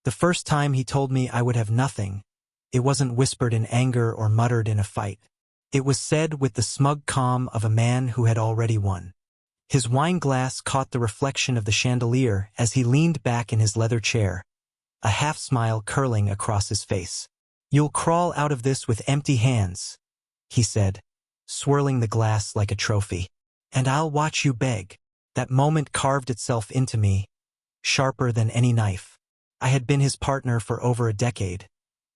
The first time he told me I would have nothing, it wasn't whispered in anger or muttered in a fight. It was said with the smug calm of a man who had already won. His wine glass caught the reflection of the chandelier as he leaned back in his leather chair, a half-smile curling across his face. "You'll crawl out of this with empty hands," he said, swirling the glass like a trophy. "And I'll watch you beg." That moment carved itself into me, sharper than any knife. I had been his partner for over a decade.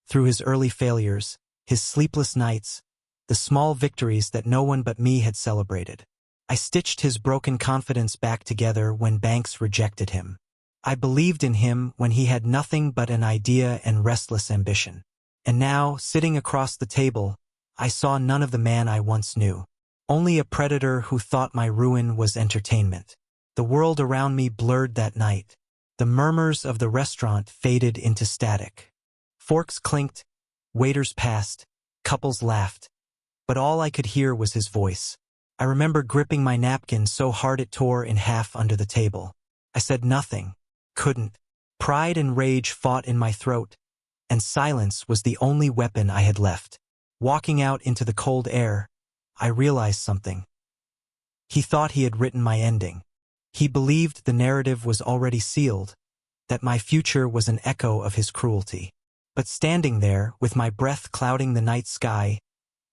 Through his early failures, his sleepless nights, the small victories that no one but me had celebrated. I stitched his broken confidence back together when banks rejected him. I believed in him when he had nothing but an idea and restless ambition. And now, sitting across the table, I saw none of the man I once knew. Only a predator who thought my ruin was entertainment. The world around me blurred that night. The murmurs of the restaurant faded into static. Forks clinked, waiters passed, couples laughed. But all I could hear was his voice. I remember gripping my napkin so hard it tore in half under the table. I said nothing, couldn't. Pride and rage fought in my throat, and silence was the only weapon I had left. Walking out into the cold air, I realized something. He thought he had written my ending. He believed the narrative was already sealed, that my future was an echo of his cruelty. But standing there, with my breath clouding the night sky,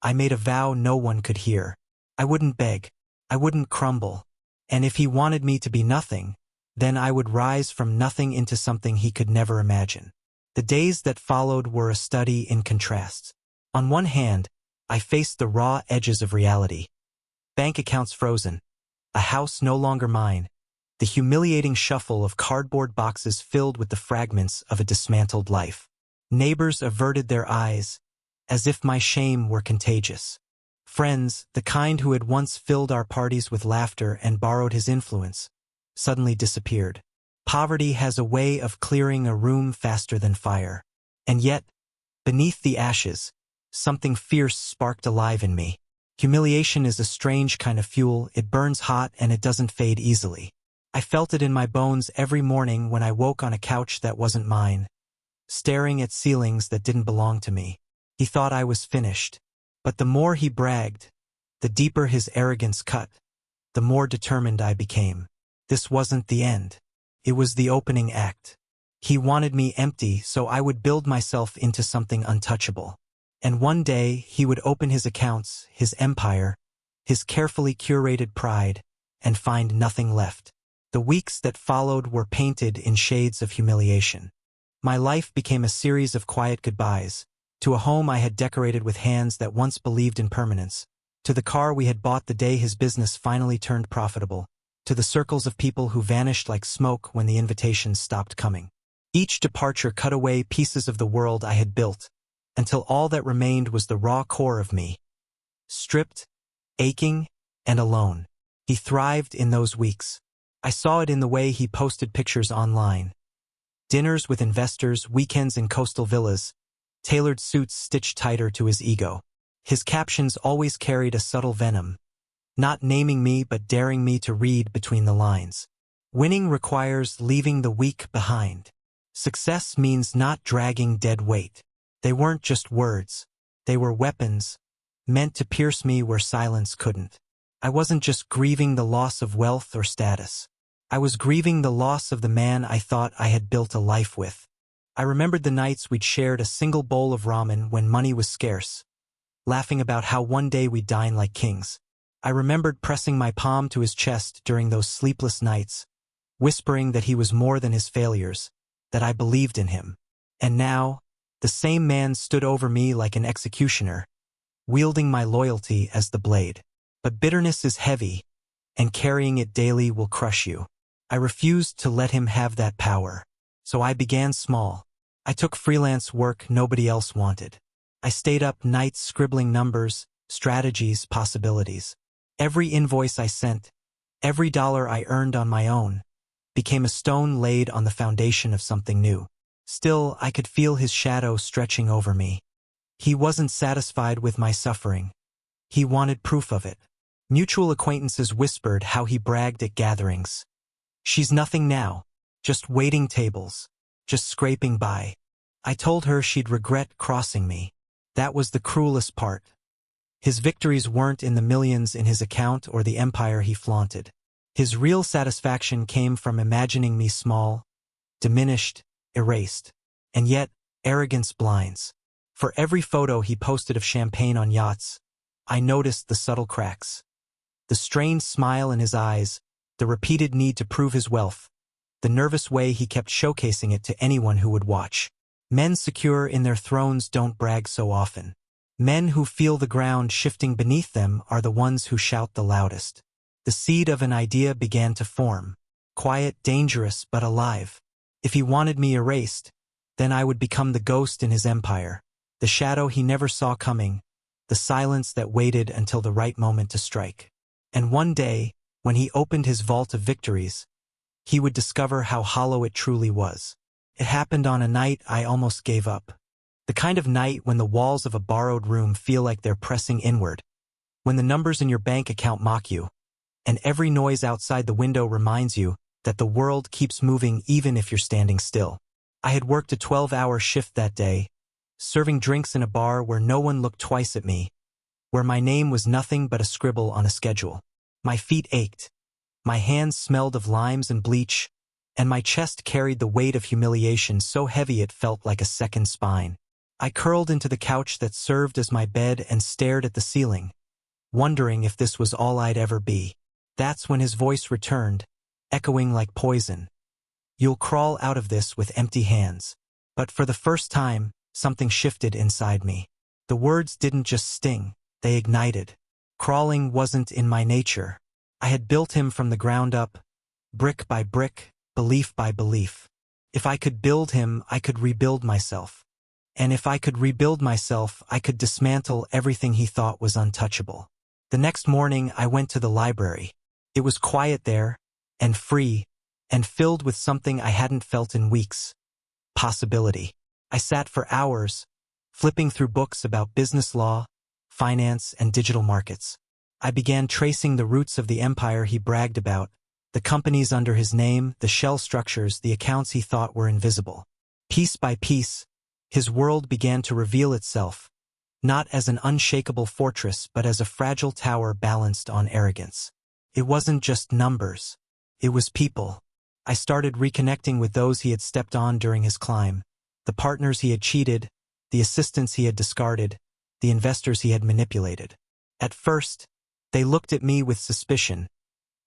I made a vow no one could hear. I wouldn't beg. I wouldn't crumble. And if he wanted me to be nothing, then I would rise from nothing into something he could never imagine. The days that followed were a study in contrasts. On one hand, I faced the raw edges of reality. Bank accounts frozen. A house no longer mine. The humiliating shuffle of cardboard boxes filled with the fragments of a dismantled life. Neighbors averted their eyes, as if my shame were contagious. Friends, the kind who had once filled our parties with laughter and borrowed his influence, suddenly disappeared. Poverty has a way of clearing a room faster than fire. And yet, beneath the ashes, something fierce sparked alive in me. Humiliation is a strange kind of fuel. It burns hot and it doesn't fade easily. I felt it in my bones every morning when I woke on a couch that wasn't mine, staring at ceilings that didn't belong to me. He thought I was finished. But the more he bragged, the deeper his arrogance cut, the more determined I became. This wasn't the end. It was the opening act. He wanted me empty so I would build myself into something untouchable. And one day he would open his accounts, his empire, his carefully curated pride, and find nothing left. The weeks that followed were painted in shades of humiliation. My life became a series of quiet goodbyes, to a home I had decorated with hands that once believed in permanence, to the car we had bought the day his business finally turned profitable, to the circles of people who vanished like smoke when the invitations stopped coming. Each departure cut away pieces of the world I had built, until all that remained was the raw core of me. Stripped, aching, and alone. He thrived in those weeks. I saw it in the way he posted pictures online. Dinners with investors, weekends in coastal villas, tailored suits stitched tighter to his ego. His captions always carried a subtle venom, not naming me but daring me to read between the lines. Winning requires leaving the weak behind. Success means not dragging dead weight. They weren't just words. They were weapons, meant to pierce me where silence couldn't. I wasn't just grieving the loss of wealth or status. I was grieving the loss of the man I thought I had built a life with. I remembered the nights we'd shared a single bowl of ramen when money was scarce, laughing about how one day we'd dine like kings. I remembered pressing my palm to his chest during those sleepless nights, whispering that he was more than his failures, that I believed in him. And now, the same man stood over me like an executioner, wielding my loyalty as the blade. But bitterness is heavy, and carrying it daily will crush you. I refused to let him have that power. So I began small. I took freelance work nobody else wanted. I stayed up nights scribbling numbers, strategies, possibilities. Every invoice I sent, every dollar I earned on my own, became a stone laid on the foundation of something new. Still, I could feel his shadow stretching over me. He wasn't satisfied with my suffering. He wanted proof of it. Mutual acquaintances whispered how he bragged at gatherings. "She's nothing now, just waiting tables." just scraping by. I told her she'd regret crossing me. That was the cruelest part. His victories weren't in the millions in his account or the empire he flaunted. His real satisfaction came from imagining me small, diminished, erased. And yet, arrogance blinds. For every photo he posted of champagne on yachts, I noticed the subtle cracks. The strained smile in his eyes, the repeated need to prove his wealth, the nervous way he kept showcasing it to anyone who would watch. Men secure in their thrones don't brag so often. Men who feel the ground shifting beneath them are the ones who shout the loudest. The seed of an idea began to form. Quiet, dangerous, but alive. If he wanted me erased, then I would become the ghost in his empire, the shadow he never saw coming, the silence that waited until the right moment to strike. And one day, when he opened his vault of victories, he would discover how hollow it truly was. It happened on a night I almost gave up. The kind of night when the walls of a borrowed room feel like they're pressing inward, when the numbers in your bank account mock you, and every noise outside the window reminds you that the world keeps moving even if you're standing still. I had worked a 12-hour shift that day, serving drinks in a bar where no one looked twice at me, where my name was nothing but a scribble on a schedule. My feet ached, my hands smelled of limes and bleach, and my chest carried the weight of humiliation so heavy it felt like a second spine. I curled into the couch that served as my bed and stared at the ceiling, wondering if this was all I'd ever be. That's when his voice returned, echoing like poison. You'll crawl out of this with empty hands. But for the first time, something shifted inside me. The words didn't just sting, they ignited. Crawling wasn't in my nature. I had built him from the ground up, brick by brick, belief by belief. If I could build him, I could rebuild myself. And if I could rebuild myself, I could dismantle everything he thought was untouchable. The next morning, I went to the library. It was quiet there, and free, and filled with something I hadn't felt in weeks. Possibility. I sat for hours, flipping through books about business law, finance, and digital markets. I began tracing the roots of the empire he bragged about, the companies under his name, the shell structures, the accounts he thought were invisible. Piece by piece, his world began to reveal itself, not as an unshakable fortress but as a fragile tower balanced on arrogance. It wasn't just numbers. It was people. I started reconnecting with those he had stepped on during his climb, the partners he had cheated, the assistants he had discarded, the investors he had manipulated. At first, they looked at me with suspicion,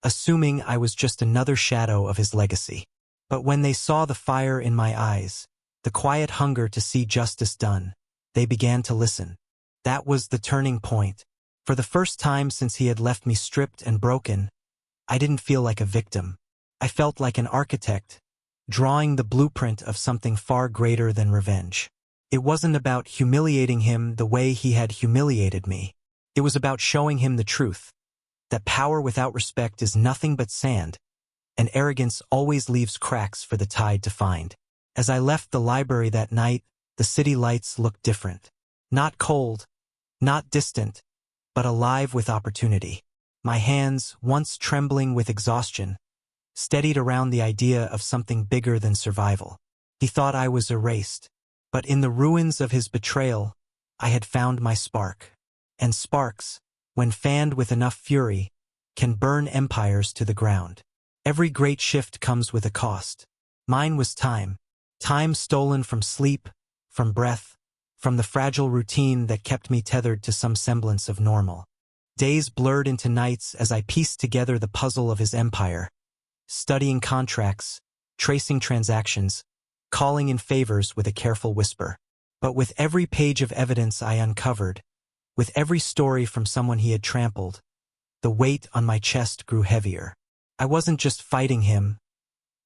assuming I was just another shadow of his legacy. But when they saw the fire in my eyes, the quiet hunger to see justice done, they began to listen. That was the turning point. For the first time since he had left me stripped and broken, I didn't feel like a victim. I felt like an architect, drawing the blueprint of something far greater than revenge. It wasn't about humiliating him the way he had humiliated me. It was about showing him the truth, that power without respect is nothing but sand, and arrogance always leaves cracks for the tide to find. As I left the library that night, the city lights looked different. Not cold, not distant, but alive with opportunity. My hands, once trembling with exhaustion, steadied around the idea of something bigger than survival. He thought I was erased, but in the ruins of his betrayal, I had found my spark. And sparks, when fanned with enough fury, can burn empires to the ground. Every great shift comes with a cost. Mine was time. Time stolen from sleep, from breath, from the fragile routine that kept me tethered to some semblance of normal. Days blurred into nights as I pieced together the puzzle of his empire, studying contracts, tracing transactions, calling in favors with a careful whisper. But with every page of evidence I uncovered, with every story from someone he had trampled, the weight on my chest grew heavier. I wasn't just fighting him,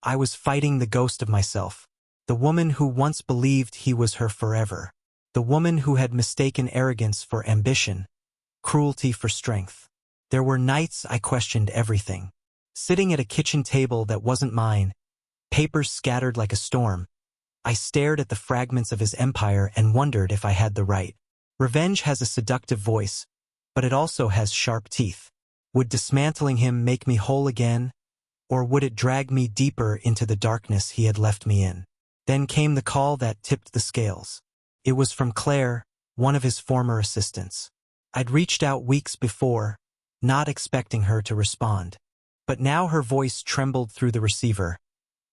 I was fighting the ghost of myself, the woman who once believed he was her forever, the woman who had mistaken arrogance for ambition, cruelty for strength. There were nights I questioned everything. Sitting at a kitchen table that wasn't mine, papers scattered like a storm, I stared at the fragments of his empire and wondered if I had the right. Revenge has a seductive voice, but it also has sharp teeth. Would dismantling him make me whole again, or would it drag me deeper into the darkness he had left me in? Then came the call that tipped the scales. It was from Claire, one of his former assistants. I'd reached out weeks before, not expecting her to respond. But now her voice trembled through the receiver.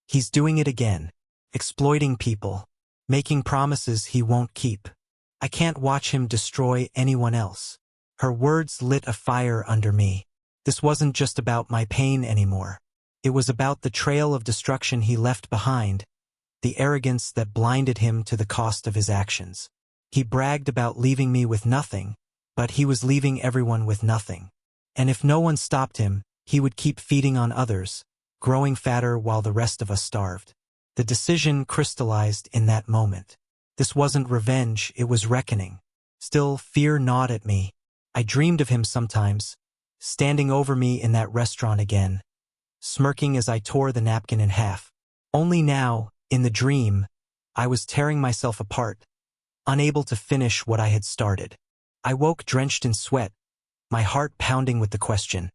He's doing it again. Exploiting people. Making promises he won't keep. I can't watch him destroy anyone else. Her words lit a fire under me. This wasn't just about my pain anymore. It was about the trail of destruction he left behind, the arrogance that blinded him to the cost of his actions. He bragged about leaving me with nothing, but he was leaving everyone with nothing. And if no one stopped him, he would keep feeding on others, growing fatter while the rest of us starved. The decision crystallized in that moment. This wasn't revenge, it was reckoning. Still, fear gnawed at me. I dreamed of him sometimes, standing over me in that restaurant again, smirking as I tore the napkin in half. Only now, in the dream, I was tearing myself apart, unable to finish what I had started. I woke drenched in sweat, my heart pounding with the question,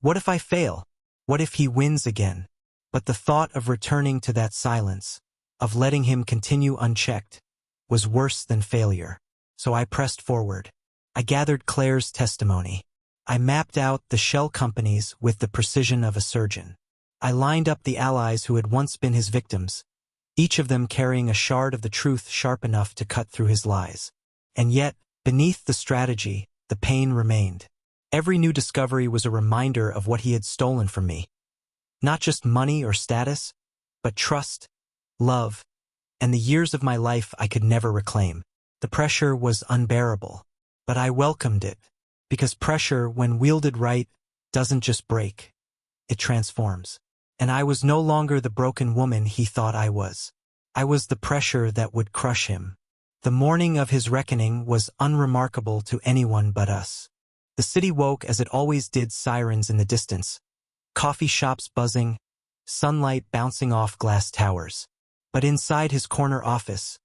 what if I fail? What if he wins again? But the thought of returning to that silence, of letting him continue unchecked, was worse than failure. So I pressed forward. I gathered Claire's testimony. I mapped out the shell companies with the precision of a surgeon. I lined up the allies who had once been his victims, each of them carrying a shard of the truth sharp enough to cut through his lies. And yet, beneath the strategy, the pain remained. Every new discovery was a reminder of what he had stolen from me. Not just money or status, but trust, love, and the years of my life I could never reclaim. The pressure was unbearable, but I welcomed it, because pressure, when wielded right, doesn't just break, it transforms. And I was no longer the broken woman he thought I was. I was the pressure that would crush him. The morning of his reckoning was unremarkable to anyone but us. The city woke as it always did, sirens in the distance, coffee shops buzzing, sunlight bouncing off glass towers. But inside his corner office,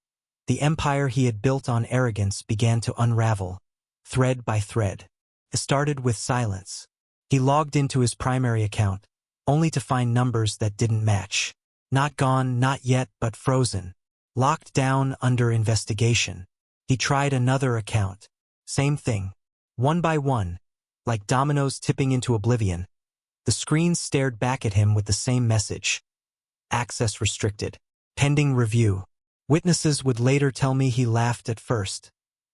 the empire he had built on arrogance began to unravel, thread by thread. It started with silence. He logged into his primary account, only to find numbers that didn't match. Not gone, not yet, but frozen. Locked down under investigation. He tried another account. Same thing. One by one, like dominoes tipping into oblivion, the screens stared back at him with the same message. Access restricted. Pending review. Witnesses would later tell me he laughed at first,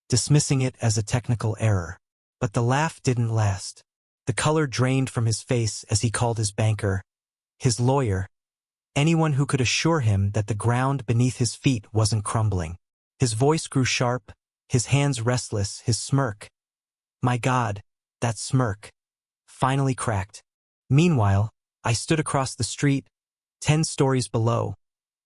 dismissing it as a technical error. But the laugh didn't last. The color drained from his face as he called his banker, his lawyer, anyone who could assure him that the ground beneath his feet wasn't crumbling. His voice grew sharp, his hands restless, his smirk. My God, that smirk. Finally cracked. Meanwhile, I stood across the street, 10 stories below,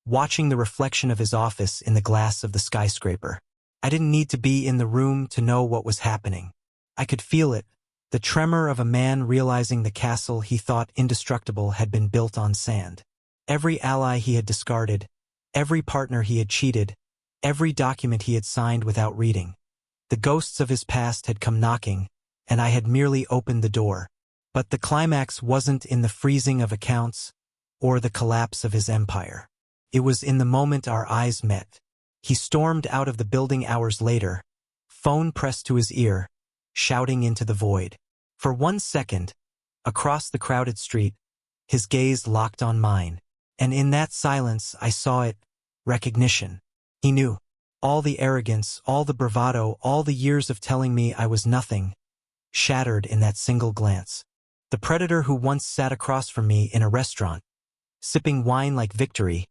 watching the reflection of his office in the glass of the skyscraper. I didn't need to be in the room to know what was happening. I could feel it, the tremor of a man realizing the castle he thought indestructible had been built on sand. Every ally he had discarded, every partner he had cheated, every document he had signed without reading. The ghosts of his past had come knocking, and I had merely opened the door. But the climax wasn't in the freezing of accounts or the collapse of his empire. It was in the moment our eyes met. He stormed out of the building hours later, phone pressed to his ear, shouting into the void. For 1 second, across the crowded street, his gaze locked on mine. And in that silence I saw it, recognition. He knew. All the arrogance, all the bravado, all the years of telling me I was nothing, shattered in that single glance. The predator who once sat across from me in a restaurant, sipping wine like victory,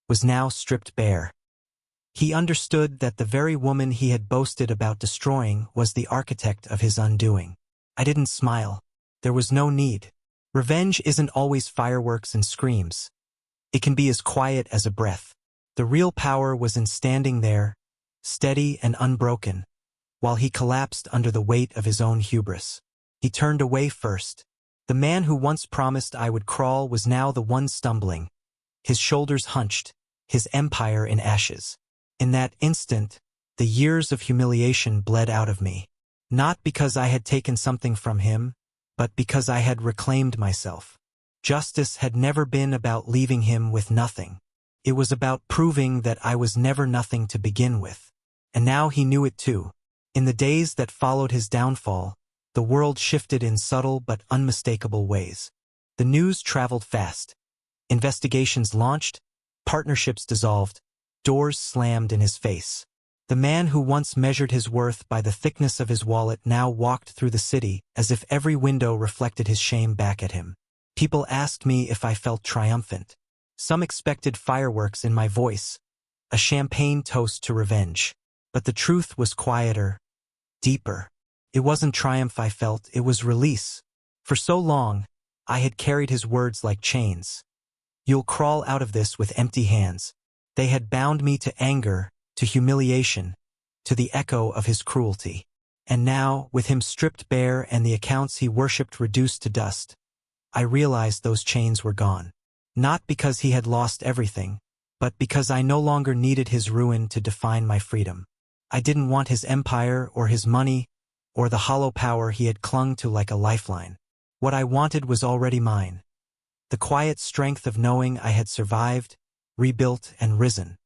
was now stripped bare. He understood that the very woman he had boasted about destroying was the architect of his undoing. I didn't smile. There was no need. Revenge isn't always fireworks and screams. It can be as quiet as a breath. The real power was in standing there, steady and unbroken, while he collapsed under the weight of his own hubris. He turned away first. The man who once promised I would crawl was now the one stumbling, his shoulders hunched, his empire in ashes. In that instant, the years of humiliation bled out of me. Not because I had taken something from him, but because I had reclaimed myself. Justice had never been about leaving him with nothing. It was about proving that I was never nothing to begin with. And now he knew it too. In the days that followed his downfall, the world shifted in subtle but unmistakable ways. The news traveled fast. Investigations launched, partnerships dissolved, doors slammed in his face. The man who once measured his worth by the thickness of his wallet now walked through the city as if every window reflected his shame back at him. People asked me if I felt triumphant. Some expected fireworks in my voice, a champagne toast to revenge. But the truth was quieter, deeper. It wasn't triumph I felt, it was release. For so long, I had carried his words like chains. You'll crawl out of this with empty hands. They had bound me to anger, to humiliation, to the echo of his cruelty. And now, with him stripped bare and the accounts he worshipped reduced to dust, I realized those chains were gone. Not because he had lost everything, but because I no longer needed his ruin to define my freedom. I didn't want his empire or his money or the hollow power he had clung to like a lifeline. What I wanted was already mine. The quiet strength of knowing I had survived, rebuilt, and risen.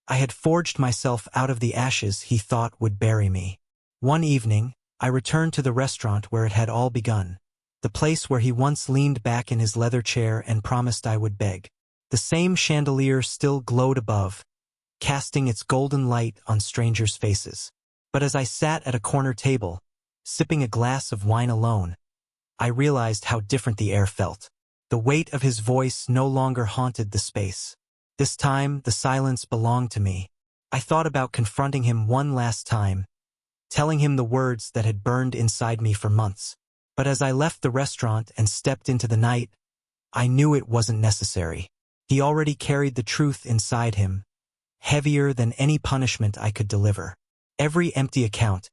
I had forged myself out of the ashes he thought would bury me. One evening, I returned to the restaurant where it had all begun. The place where he once leaned back in his leather chair and promised I would beg. The same chandelier still glowed above, casting its golden light on strangers' faces. But as I sat at a corner table, sipping a glass of wine alone, I realized how different the air felt. The weight of his voice no longer haunted the space. This time, the silence belonged to me. I thought about confronting him one last time, telling him the words that had burned inside me for months. But as I left the restaurant and stepped into the night, I knew it wasn't necessary. He already carried the truth inside him, heavier than any punishment I could deliver. Every empty account,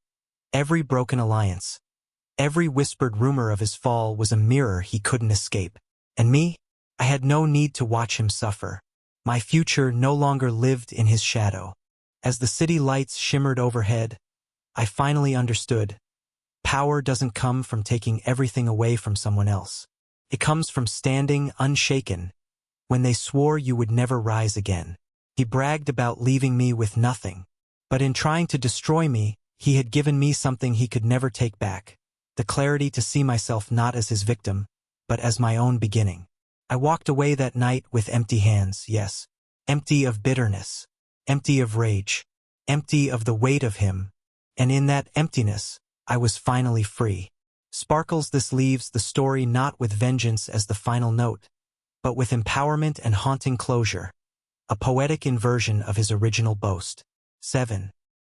every broken alliance, every whispered rumor of his fall was a mirror he couldn't escape. And me? I had no need to watch him suffer. My future no longer lived in his shadow. As the city lights shimmered overhead, I finally understood. Power doesn't come from taking everything away from someone else. It comes from standing unshaken when they swore you would never rise again. He bragged about leaving me with nothing, but in trying to destroy me, he had given me something he could never take back. The clarity to see myself not as his victim, but as my own beginning. I walked away that night with empty hands, yes, empty of bitterness, empty of rage, empty of the weight of him, and in that emptiness, I was finally free. Sparkles this leaves the story not with vengeance as the final note, but with empowerment and haunting closure, a poetic inversion of his original boast. 7.